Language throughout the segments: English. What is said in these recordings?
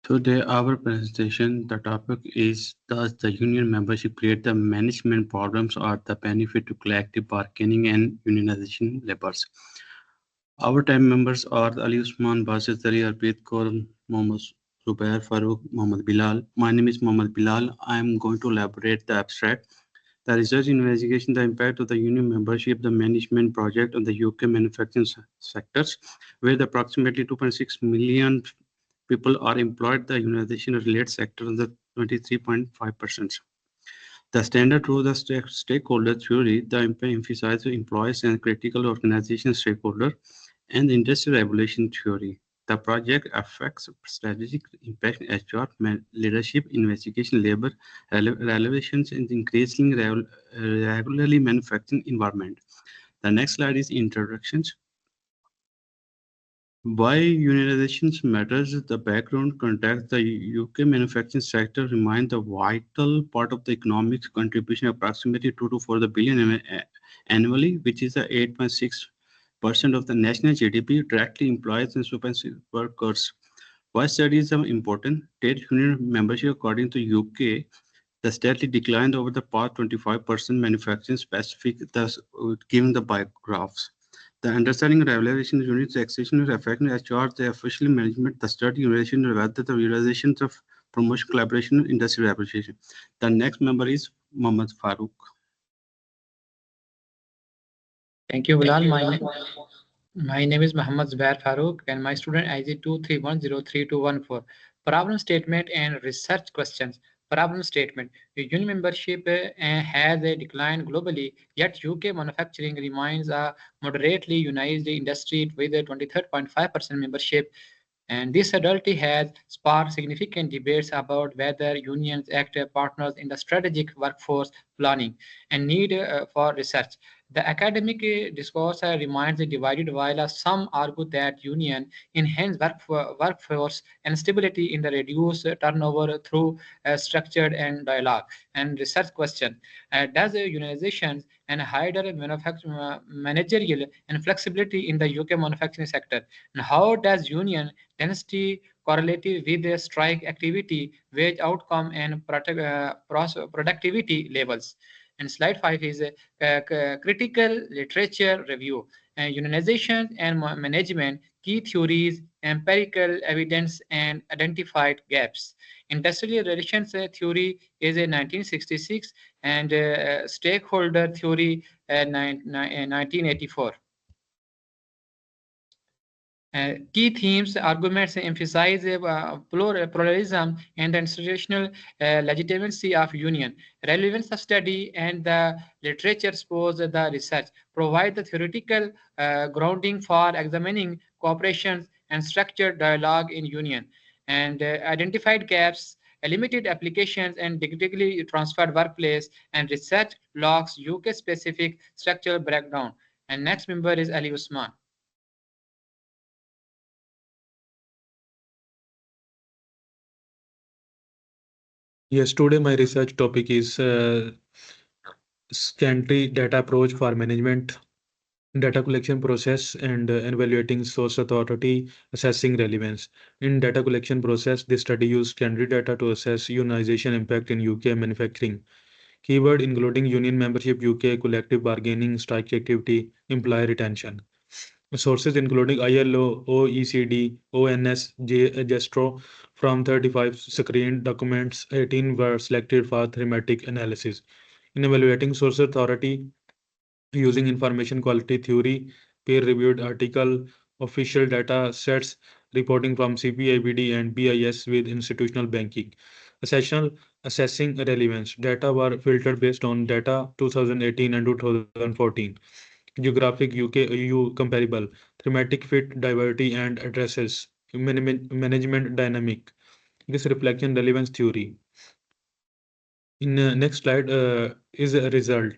Today, our presentation, the topic is: does the union membership create the management problems or the benefit to collective bargaining and unionization labors? Our team members are Ali Usman, Basit Ali, Arpreet Kaur, Mohammad Zubair Farooq, Mohammad Bilal. My name is Mohammad Bilal. I am going to elaborate the abstract. The research investigation, the impact of the union membership, the management project on the UK manufacturing sectors, where the approximately 2.6 million people are employed. The unionization related sector on the 23.5%. The standard rule of the stakeholder theory, the emphasizes employees and critical organization stakeholder, and the industrial revolution theory. The project affects strategic impact, HR, leadership, investigation, labor, relations, and increasingly regularly manufacturing environment. The next slide is introductions. Why unionization matters, the background context, the UK manufacturing sector remains a vital part of the economic contribution, approximately 2 to 4 billion annually, which is a 8.6% of the national GDP, directly employs and supervises workers. Why studies are important? Trade union membership, according to UK, the steadily declined over the past 25% manufacturing specific, thus given the bar graphs. The understanding revelation units accession is affecting HR, the official management, the study relation, whether the realizations of promotion, collaboration, and industry appreciation. The next member is Mohammad Farooq. Thank you, Bilal. My name is Muhammad Zubair Farooq and my student ID 2310314. Problem statement and research questions. Problem statement. Union membership has declined globally, yet UK manufacturing remains a moderately unionized industry with a 23.5% membership. And this adultly has sparked significant debates about whether unions act as partners in the strategic workforce planning and need for research. The academic discourse remains divided, while some argue that union enhance workforce and stability in the reduce turnover through structured and dialogue. And research question: does unionization and higher managerial and flexibility in the UK manufacturing sector? And how does union density correlated with the strike activity, wage outcome, and productivity levels? And slide 5 is a critical literature review. Unionization and management, key theories, empirical evidence, and identified gaps. Industrial relations theory is a 1966 and stakeholder theory 1984. Key themes, arguments emphasize pluralism and the institutional legitimacy of union. Relevance of study and the literature suppose the research, provide the theoretical grounding for examining cooperation and structured dialogue in union, and identified gaps, limited applications and digitally transferred workplace, and research logs UK specific structural breakdown. And next member is Ali Usman. Yes, today my research topic is Scantry data approach for management, data collection process, and evaluating source authority, assessing relevance. In data collection process, this study used Scantry data to assess unionization impact in UK manufacturing. Keyword including union membership, UK collective bargaining, strike activity, employee retention. Sources including ILO, OECD, ONS, JESTRO. From 35 screened documents, 18 were selected for thematic analysis. In evaluating source authority, using information quality theory, peer-reviewed article, official data sets, reporting from CPIBD and BIS with institutional banking. Assessing relevance. Data were filtered based on data 2018 and 2014. Geographic UK EU comparable, thematic fit, diversity and addresses, management dynamic. This reflection relevance theory. In next slide is a result.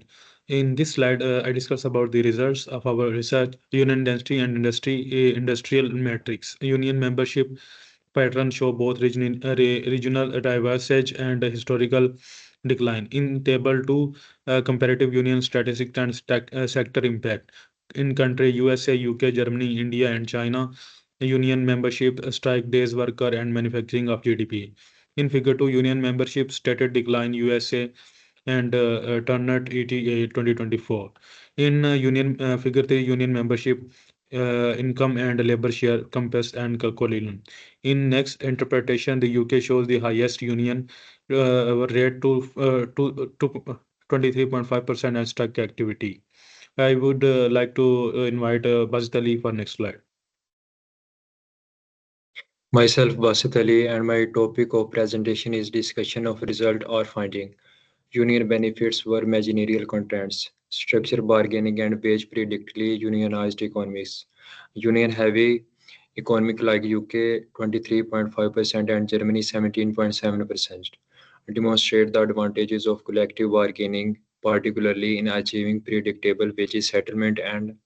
In this slide, I discuss about the results of our research, union density and industrial metrics. Union membership patterns show both regional divergence and historical decline. In table 2, comparative union statistics and sector impact. In country USA, UK, Germany, India, and China, union membership, strike days, worker, and manufacturing of GDP. In Figure 2, union membership stated decline USA and Turner ETA 2024. In Figure 3, union membership, income and labor share, Compass and Colin. In next interpretation, the UK shows the highest union rate to 23.5% and strike activity. I would like to invite Basit Ali for next slide. Myself, Basit Ali, and my topic of presentation is discussion of result or finding. Union benefits were managerial contents, structure bargaining and wage predictably unionized economies. Union heavy economic like UK 23.5% and Germany 17.7% demonstrate the advantages of collective bargaining, particularly in achieving predictable wages settlement and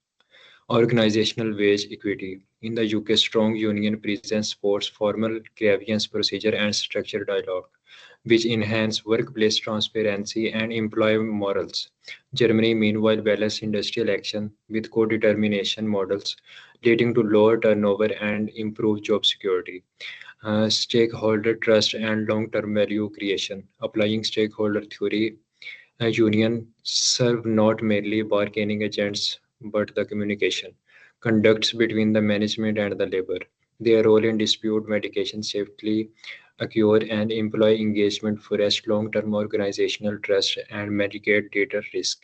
organizational wage equity. In the UK, strong union presence supports formal grievance procedure and structured dialogue, which enhance workplace transparency and employee morals. Germany, meanwhile, balances industrial action with co-determination models, leading to lower turnover and improved job security. Stakeholder trust and long-term value creation. Applying stakeholder theory, a union serve not merely bargaining agents but the communication conducts between the management and the labor. Their role in dispute mediation safely occur and employee engagement forest long-term organizational trust and mitigate data risk.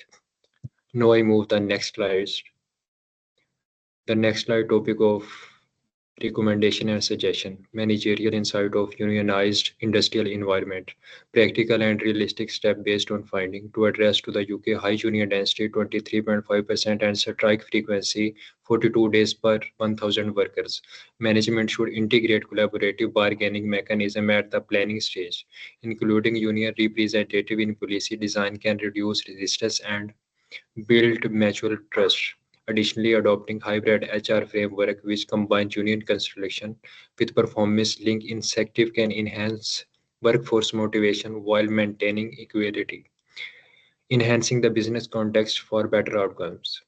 Now I move the next slide. The next slide topic of recommendation and suggestion, managerial insight of unionized industrial environment, practical and realistic step based on finding to address to the UK high union density 23.5% and strike frequency 42 days per 1000 workers. Management should integrate collaborative bargaining mechanism at the planning stage, including union representative in policy design can reduce resistance and build mutual trust. Additionally, adopting hybrid HR framework which combines union consultation with performance link incentive can enhance workforce motivation while maintaining equality, enhancing the business context for better outcomes.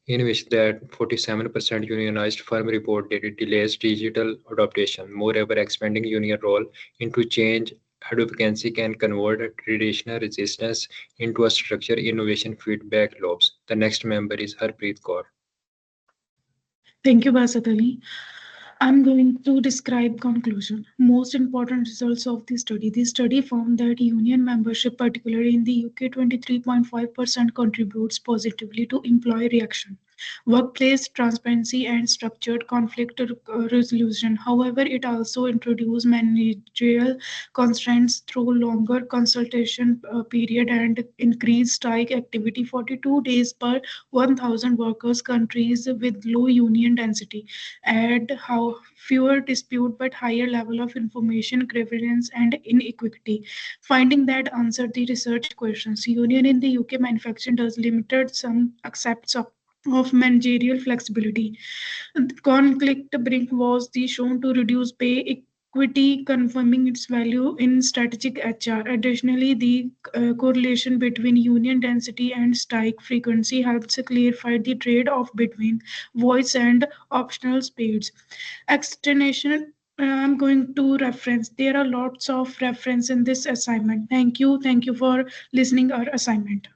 In which that 47% unionized firm reported delays digital adaptation. Moreover, expanding union role into change advocacy can convert traditional resistance into a structured innovation feedback loops. The next member is Harpreet Kaur. Thank you, Basit Ali. I'm going to describe conclusion. Most important results of the study. The study found that union membership, particularly in the UK, 23.5% contributes positively to employee reaction, workplace transparency, and structured conflict resolution. However, it also introduced managerial constraints through longer consultation period and increased strike activity 42 days per 1,000 workers. Countries with low union density add how fewer dispute but higher level of information grievance and inequity. Finding that answered the research questions. Union in the UK manufacturing does limited some aspects of managerial flexibility. Conflict brink was the shown to reduce pay equity, confirming its value in strategic HR. Additionally, the correlation between union density and strike frequency helps clarify the trade-off between voice and optional speeds. Explanation. I'm going to reference. There are lots of reference in this assignment. Thank you. Thank you for listening our assignment.